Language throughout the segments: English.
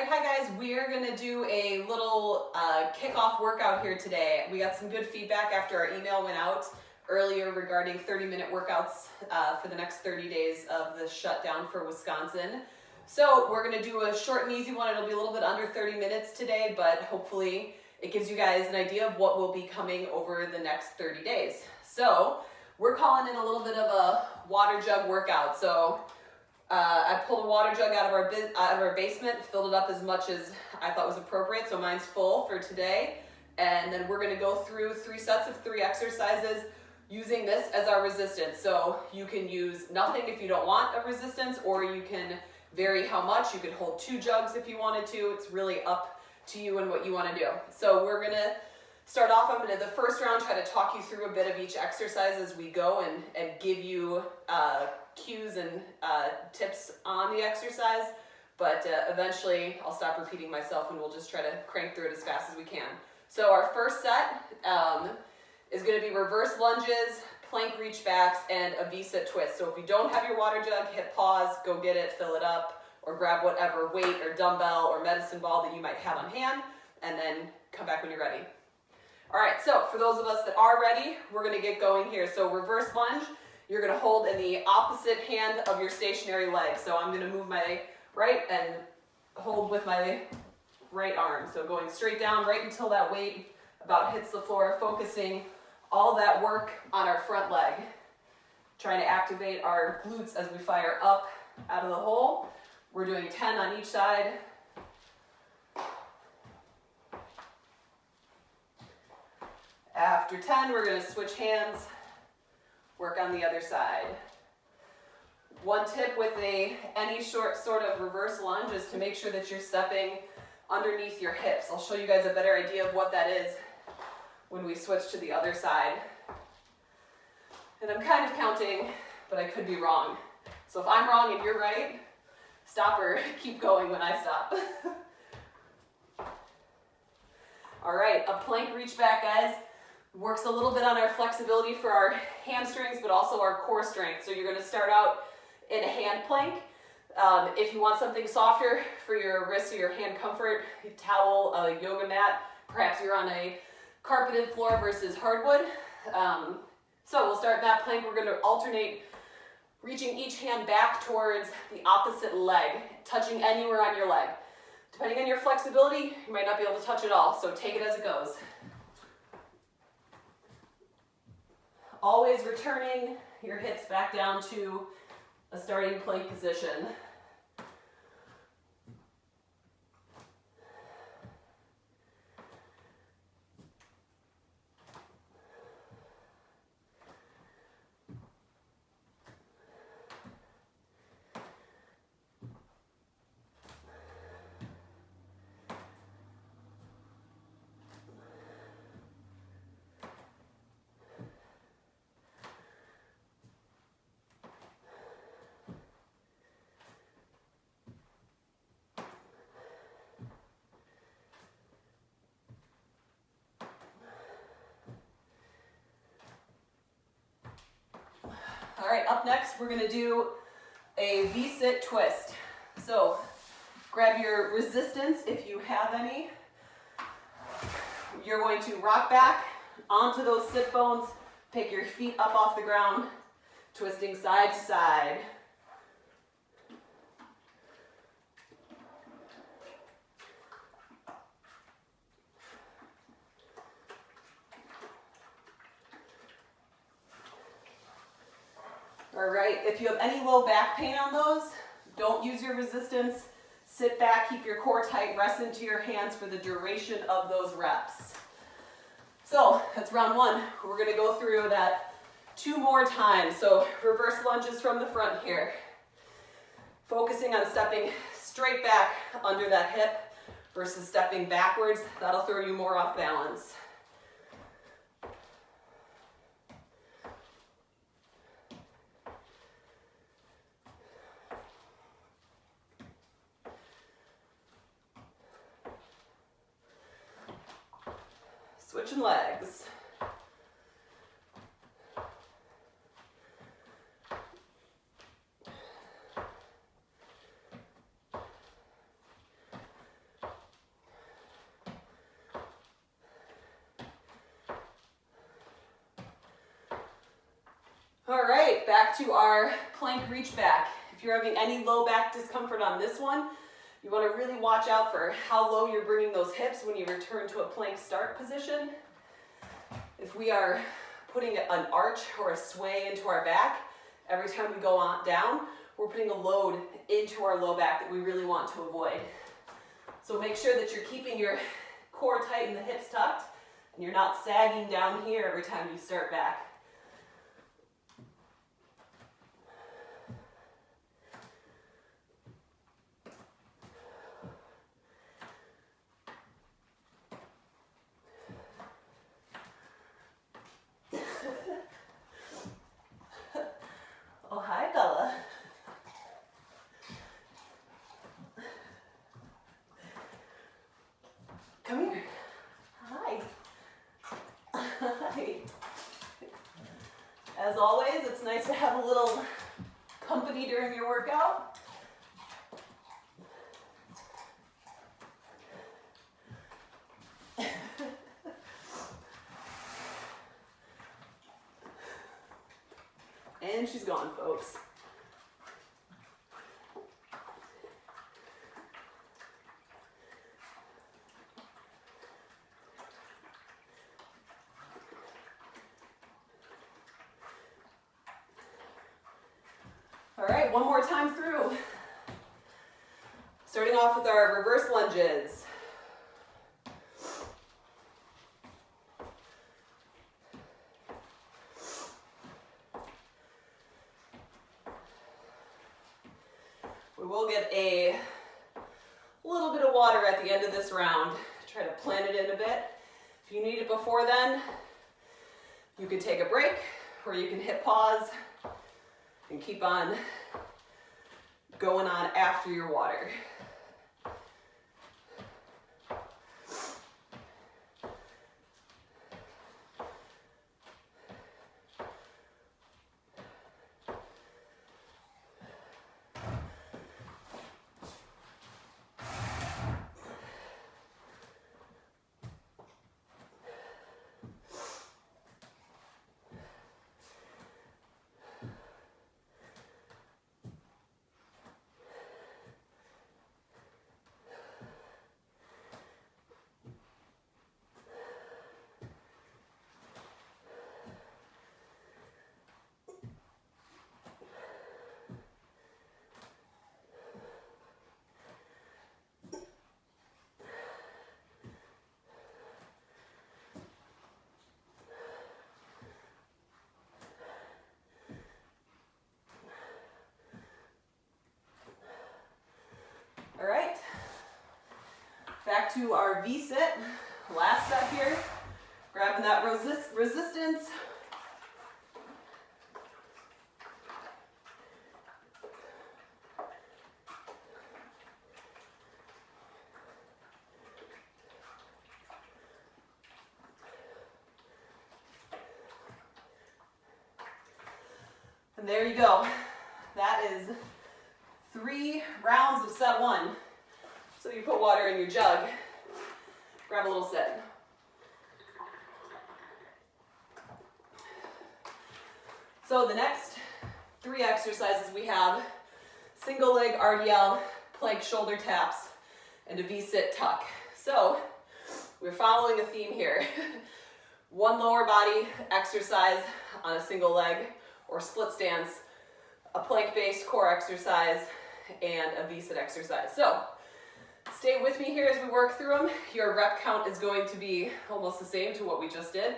right, hi guys. We're gonna do a little kickoff workout here today. We got some good feedback after our email went out earlier regarding 30-minute workouts for the next 30 days of the shutdown for Wisconsin. So we're gonna do a short and easy one. It'll be a little bit under 30 minutes today, but hopefully it gives you guys an idea of what will be coming over the next 30 days. So we're calling in a little bit of a water jug workout. So I pulled a water jug out of our basement, filled it up as much as I thought was appropriate, so mine's full for today. And then we're gonna go through 3 sets of 3 exercises using this as our resistance. So you can use nothing if you don't want a resistance, or you can vary how much. You could hold 2 jugs if you wanted to. It's really up to you and what you wanna do. So we're gonna start off. I'm gonna, the first round, try to talk you through a bit of each exercise as we go and give you cues and tips on the exercise, but eventually I'll stop repeating myself and we'll just try to crank through it as fast as we can. So our first set is going to be reverse lunges, plank reach backs, and a V-sit twist. So if you don't have your water jug, hit pause, go get it, fill it up, or grab whatever weight or dumbbell or medicine ball that you might have on hand, and then come back when you're ready. All right, so for those of us that are ready, we're going to get going here. So reverse lunge, you're going to hold in the opposite hand of your stationary leg. So I'm going to move my right and hold with my right arm. So going straight down right until that weight about hits the floor, focusing all that work on our front leg. Trying to activate our glutes as we fire up out of the hole. We're doing 10 on each side. After 10, we're going to switch hands. Work on the other side. One tip with any sort of reverse lunge is to make sure that you're stepping underneath your hips. I'll show you guys a better idea of what that is when we switch to the other side. And I'm kind of counting, but I could be wrong. So if I'm wrong and you're right, stop or keep going when I stop. All right, a plank reach back, guys. Works a little bit on our flexibility for our hamstrings, but also our core strength. So you're going to start out in a hand plank. If you want something softer for your wrist or your hand comfort, a towel, a yoga mat, perhaps you're on a carpeted floor versus hardwood. So we'll start in that plank. We're going to alternate reaching each hand back towards the opposite leg, touching anywhere on your leg. Depending on your flexibility, you might not be able to touch it all, so take it as it goes. Always returning your hips back down to a starting plank position. All right, up next, we're gonna do a V-sit twist. So grab your resistance if you have any. You're going to rock back onto those sit bones, pick your feet up off the ground, twisting side to side. All right, if you have any low back pain on those, don't use your resistance. Sit back, keep your core tight, rest into your hands for the duration of those reps. So that's round 1. We're gonna go through that 2 more times. So reverse lunges from the front here. Focusing on stepping straight back under that hip versus stepping backwards. That'll throw you more off balance. Switching legs. All right, back to our plank reach back. If you're having any low back discomfort on this one, you want to really watch out for how low you're bringing those hips when you return to a plank start position. If we are putting an arch or a sway into our back, every time we go on down, we're putting a load into our low back that we really want to avoid. So make sure that you're keeping your core tight and the hips tucked, and you're not sagging down here every time you start back. Oh, hi, Bella. Come here. Hi. Hi. As always, it's nice to have a little company during your workout. And she's gone, folks. All right, one more time through. Starting off with our reverse lunges. We will get a little bit of water at the end of this round. Try to plan it in a bit. If you need it before then, you can take a break or you can hit pause and keep on going on after your water. All right, back to our V-sit, last set here, grabbing that resistance. And there you go. That is 3 rounds of set 1. So you put water in your jug, grab a little sip. So the next 3 exercises we have: single leg RDL, plank shoulder taps, and a V-sit tuck. So we're following a theme here. 1 lower body exercise on a single leg or split stance, a plank-based core exercise, and a V-sit exercise. So stay with me here as we work through them. Your rep count is going to be almost the same to what we just did.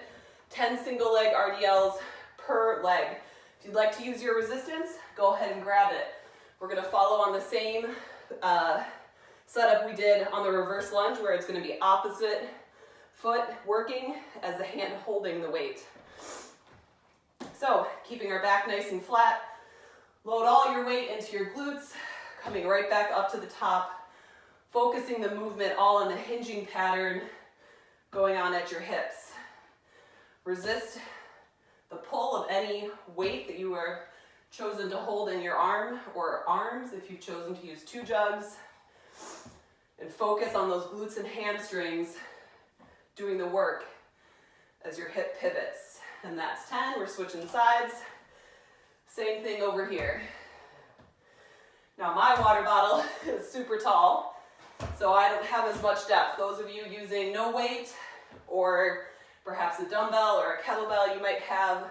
10 single leg RDLs per leg. If you'd like to use your resistance, go ahead and grab it. We're gonna follow on the same setup we did on the reverse lunge, where it's gonna be opposite foot working as the hand holding the weight. So keeping our back nice and flat, load all your weight into your glutes, coming right back up to the top, focusing the movement all on the hinging pattern going on at your hips. Resist the pull of any weight that you are chosen to hold in your arm or arms if you've chosen to use 2 jugs, and focus on those glutes and hamstrings doing the work as your hip pivots. And that's 10. We're switching sides. Same thing over here. Now my water bottle is super tall, so I don't have as much depth. Those of you using no weight or perhaps a dumbbell or a kettlebell, you might have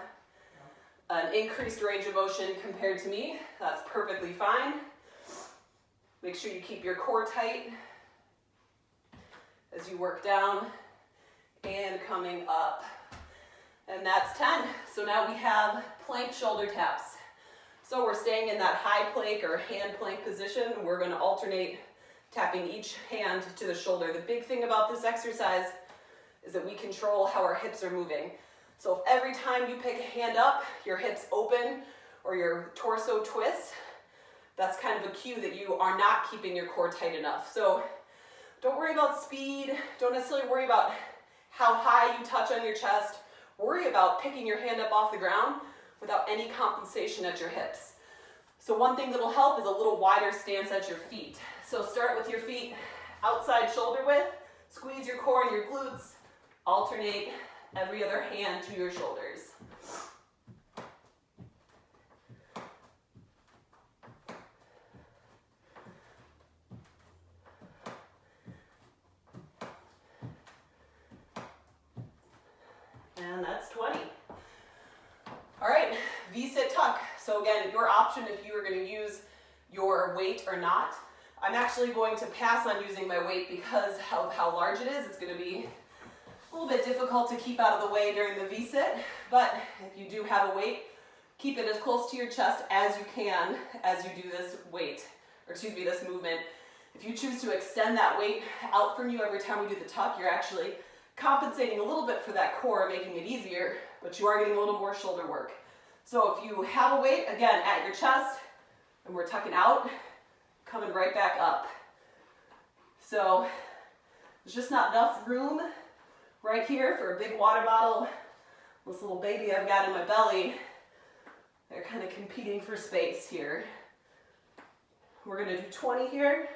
an increased range of motion compared to me. That's perfectly fine. Make sure you keep your core tight as you work down and coming up. And that's 10. So now we have plank shoulder taps. So we're staying in that high plank or hand plank position. We're going to alternate tapping each hand to the shoulder. The big thing about this exercise is that we control how our hips are moving. So if every time you pick a hand up, your hips open or your torso twists, that's kind of a cue that you are not keeping your core tight enough. So don't worry about speed. Don't necessarily worry about how high you touch on your chest. Worry about picking your hand up off the ground without any compensation at your hips. So one thing that'll help is a little wider stance at your feet. So start with your feet outside shoulder width, squeeze your core and your glutes, alternate every other hand to your shoulders. And that's 20. All right, V-sit tuck. So again, your option if you are going to use your weight or not. I'm actually going to pass on using my weight because of how large it is. It's going to be a little bit difficult to keep out of the way during the V-sit, but if you do have a weight, keep it as close to your chest as you can as you do this this movement. If you choose to extend that weight out from you every time we do the tuck, you're actually compensating a little bit for that core, making it easier, but you are getting a little more shoulder work. So if you have a weight, again, at your chest, and we're tucking out, coming right back up. So there's just not enough room right here for a big water bottle. This little baby I've got in my belly, they're kind of competing for space here. We're going to do 20 here.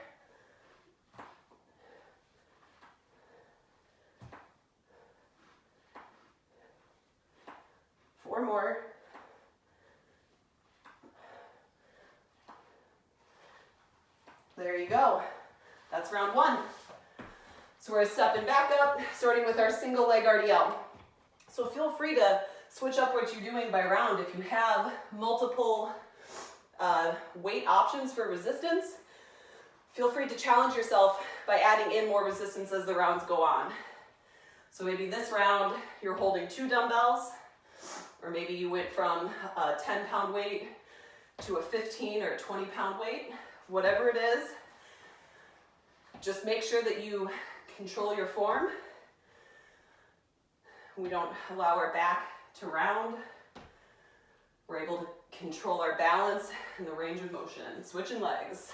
Four more. There you go. That's round one. So we're stepping back up, starting with our single leg RDL. So feel free to switch up what you're doing by round. If you have multiple weight options for resistance, feel free to challenge yourself by adding in more resistance as the rounds go on. So maybe this round you're holding 2 dumbbells, or maybe you went from a 10-pound weight to a 15 or 20-pound weight. Whatever it is, just make sure that you control your form. We don't allow our back to round. We're able to control our balance and the range of motion. Switching legs.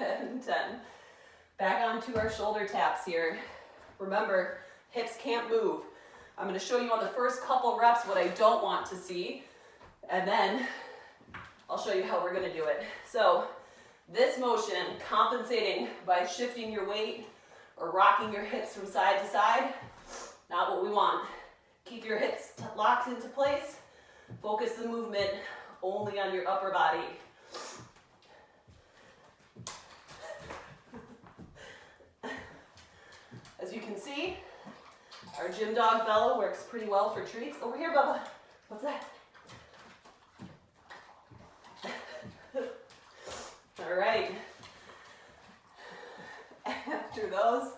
And 10. Back onto our shoulder taps here. Remember, hips can't move. I'm going to show you on the first couple reps what I don't want to see, and then I'll show you how we're going to do it. So this motion, compensating by shifting your weight or rocking your hips from side to side, not what we want. Keep your hips locked into place. Focus the movement only on your upper body. As you can see, our gym dog bellow works pretty well for treats. Over here, Bubba. What's that? All right. After those,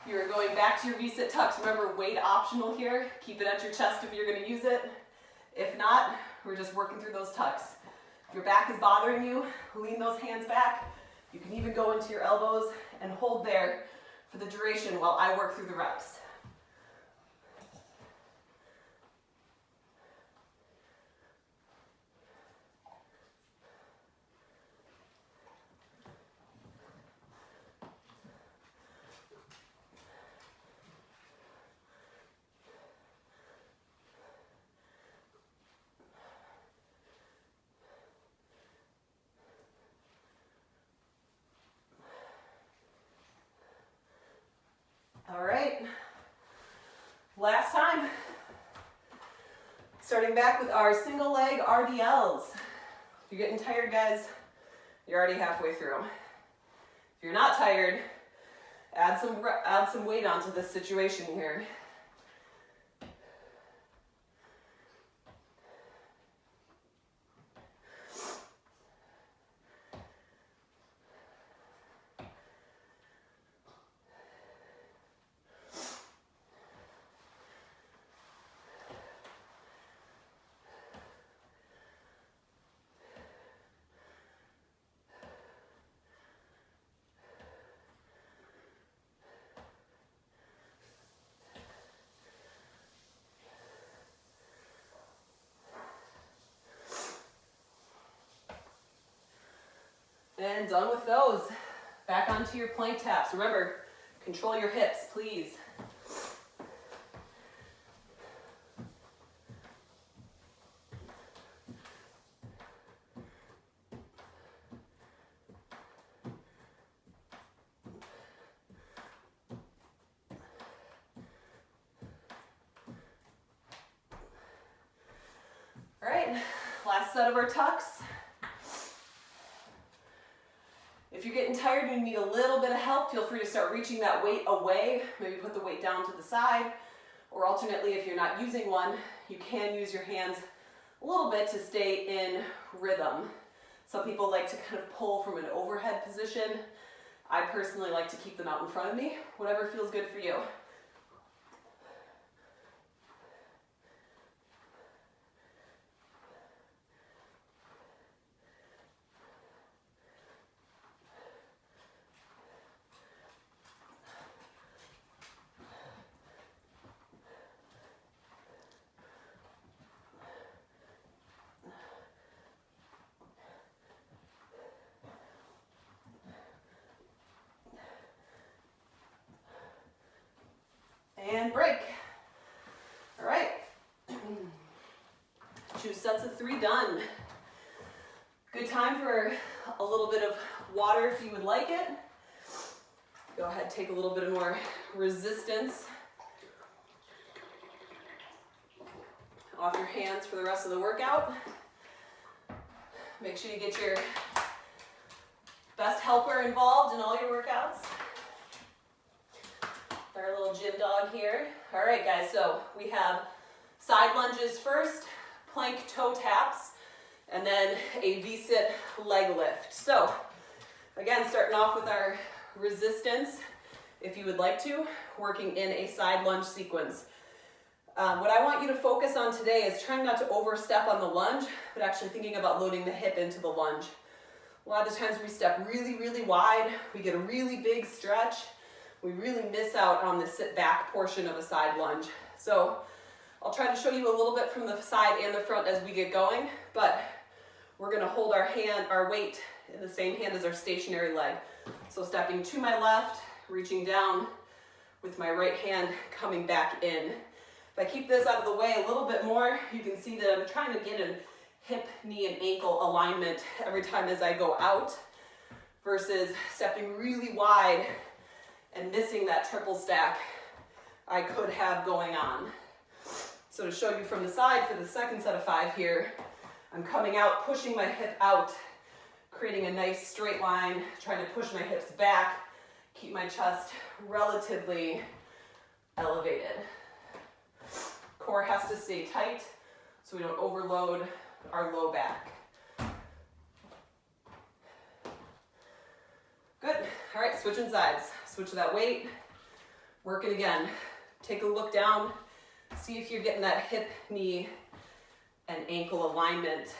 you're going back to your V-sit tucks. Remember, weight optional here. Keep it at your chest if you're going to use it. If not, we're just working through those tucks. If your back is bothering you, lean those hands back. You can even go into your elbows and hold there for the duration while I work through the reps. Starting back with our single leg RDLs. If you're getting tired, guys, you're already halfway through. If you're not tired, add some weight onto this situation here. And done with those. Back onto your plank taps. Remember, control your hips, please. All right, last set of our tucks. If you're getting tired and you need a little bit of help, feel free to start reaching that weight away. Maybe put the weight down to the side, or alternately, if you're not using one, you can use your hands a little bit to stay in rhythm. Some people like to kind of pull from an overhead position. I personally like to keep them out in front of me, whatever feels good for you. And break. All right. 2 sets of 3 done. Good time for a little bit of water if you would like it. Go ahead, take a little bit more resistance off your hands for the rest of the workout. Make sure you get your best helper involved in all your workouts. Our little gym dog here. All right, guys, so we have side lunges first, plank toe taps, and then a V-sit leg lift. So again, starting off with our resistance, if you would like to, working in a side lunge sequence. What I want you to focus on today is trying not to overstep on the lunge, but actually thinking about loading the hip into the lunge. A lot of the times we step really, really wide, we get a really big stretch, we really miss out on the sit back portion of a side lunge. So I'll try to show you a little bit from the side and the front as we get going, but we're gonna hold our weight in the same hand as our stationary leg. So stepping to my left, reaching down with my right hand coming back in. If I keep this out of the way a little bit more, you can see that I'm trying to get in hip, knee, and ankle alignment every time as I go out versus stepping really wide and missing that triple stack I could have going on. So to show you from the side for the second set of 5 here, I'm coming out, pushing my hip out, creating a nice straight line, trying to push my hips back, keep my chest relatively elevated. Core has to stay tight so we don't overload our low back. Good. All right, switching sides. Switch that weight. Work it again. Take a look down. See if you're getting that hip, knee, and ankle alignment.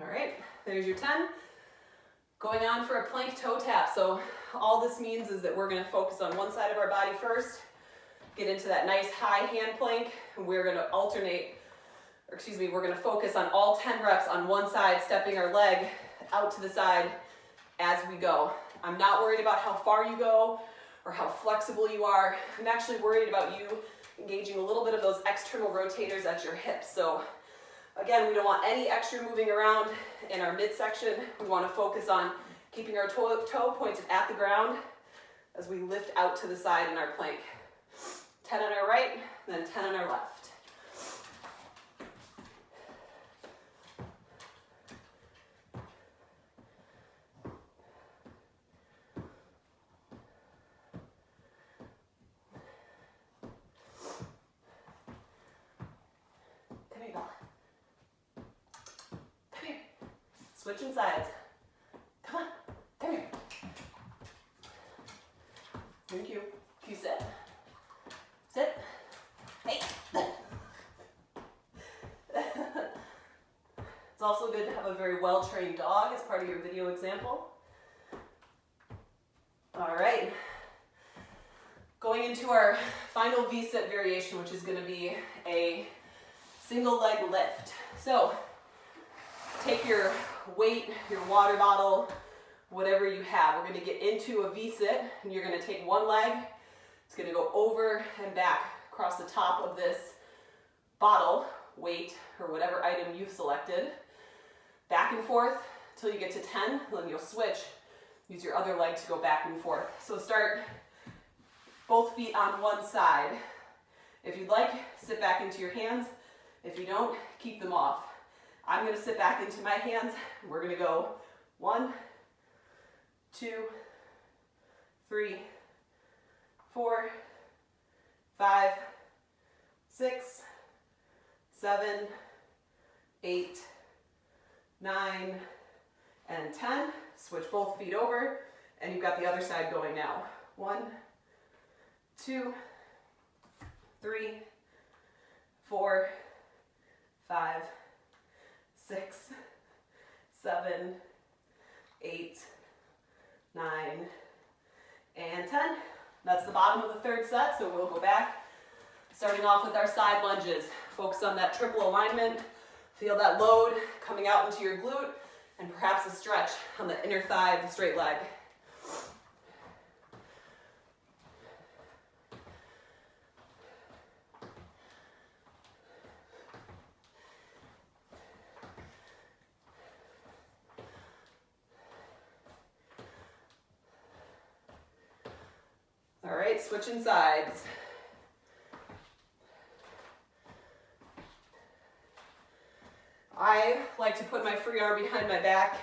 All right, there's your 10. Going on for a plank toe tap. So all this means is that we're going to focus on one side of our body first, get into that nice high hand plank, and we're going to we're going to focus on all 10 reps on one side, stepping our leg out to the side as we go. I'm not worried about how far you go or how flexible you are. I'm actually worried about you engaging a little bit of those external rotators at your hips. So again, we don't want any extra moving around in our midsection. We want to focus on keeping our toe pointed at the ground as we lift out to the side in our plank. 10 on our right, then 10 on our left. Come here, Bella. Come here. Switching sides. Come on. Come here. Thank you. You sit. Sit. Hey. It's also good to have a very well-trained dog as part of your video example. All right. Going into our final V-sit variation, which is going to be a single leg lift. So take your weight, your water bottle, whatever you have. We're going to get into a V-sit, and you're going to take one leg. It's going to go over and back across the top of this bottle, weight, or whatever item you've selected. Back and forth until you get to 10, then you'll switch. Use your other leg to go back and forth. So start both feet on one side. If you'd like, sit back into your hands. If you don't, keep them off. I'm going to sit back into my hands. We're going to go 1, 2, 3, 4, 5, 6, 7, 8, 9, and 10. Switch both feet over, and you've got the other side going now. 1, 2, 3, 4, 5, 6, 7, 8, 9, and 10. That's the bottom of the third set, so we'll go back. Starting off with our side lunges. Focus on that triple alignment. Feel that load coming out into your glute, and perhaps a stretch on the inner thigh of the straight leg. All right, switching sides. I like to put my free arm behind my back.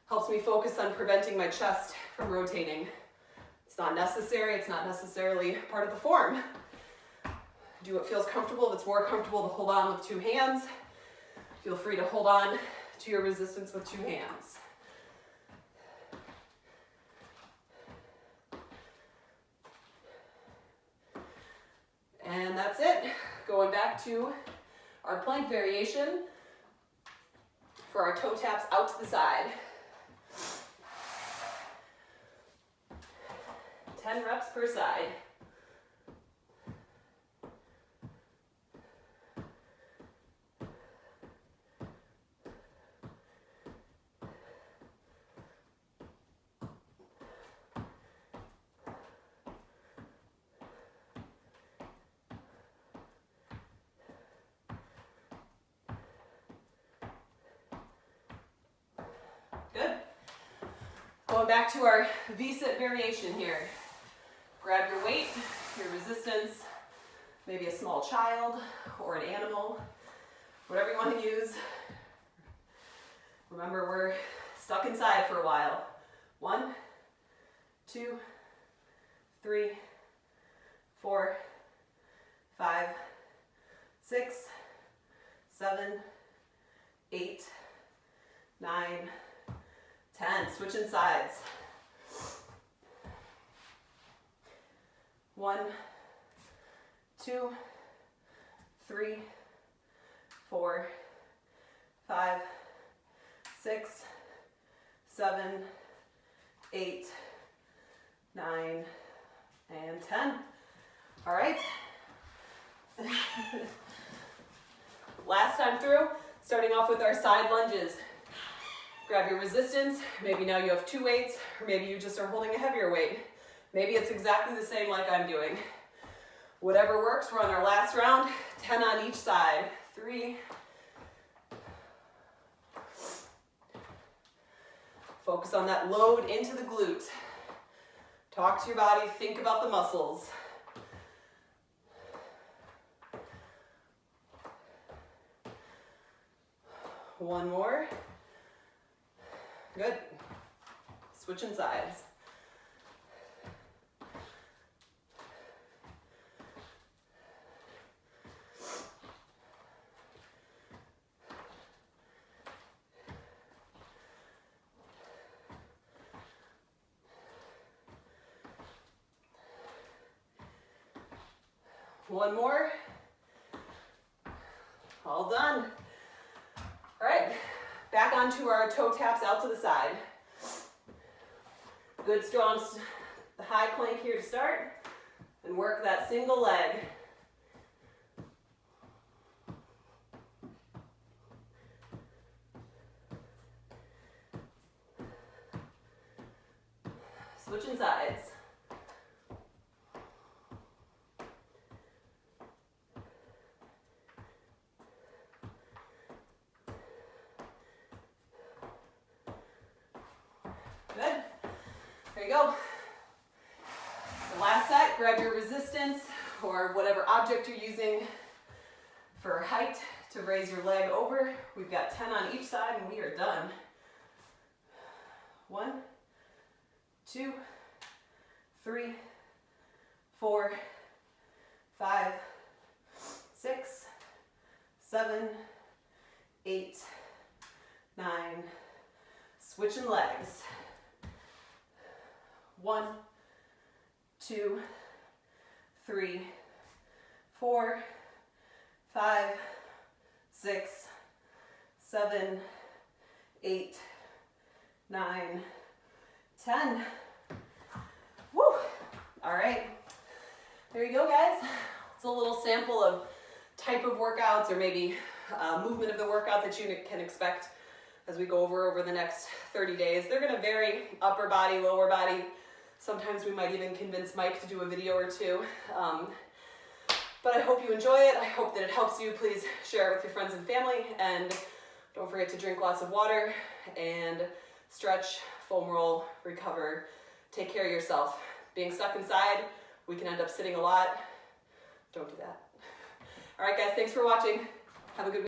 Helps me focus on preventing my chest from rotating. It's not necessary, it's not necessarily part of the form. Do what feels comfortable. If it's more comfortable to hold on with two hands, feel free to hold on to your resistance with two hands. And that's it. Going back to our plank variation for our toe taps out to the side. 10 reps per side. Good. Going back to our V-sit variation here. Grab your weight, your resistance, maybe a small child or an animal, whatever you want to use. Remember, we're stuck inside for a while. 1, 2, 3, 4, 5, 6, 7, 8, 9, 10. Switching sides. 1, 2, 3, 4, 5, 6, 7, 8, 9, and 10. All right. Last time through, starting off with our side lunges. Grab your resistance. Maybe now you have two weights, or maybe you just are holding a heavier weight. Maybe it's exactly the same like I'm doing. Whatever works, we're on our last round, 10 on each side. 3. Focus on that load into the glute. Talk to your body, think about the muscles. One more. Good. Switching sides. One more. All done. All right, back onto our toe taps out to the side. Good strong high plank here to start, and work that single leg. Switching sides. Good. There you go. The last set, grab your resistance or whatever object you're using for height to raise your leg over. We've got 10 on each side and we are done. 1, 2, 3, 4, 5, 6, 7, 8, 9. Switching legs. 1, 2, 3, 4, 5, 6, 7, 8, 9, 10. Woo! All right. There you go, guys. It's a little sample of type of workouts or maybe movement of the workout that you can expect as we go over the next 30 days. They're going to vary, upper body, lower body. Sometimes we might even convince Mike to do a video or two. But I hope you enjoy it. I hope that it helps you. Please share it with your friends and family. And don't forget to drink lots of water and stretch, foam roll, recover. Take care of yourself. Being stuck inside, we can end up sitting a lot. Don't do that. All right, guys, thanks for watching. Have a good week.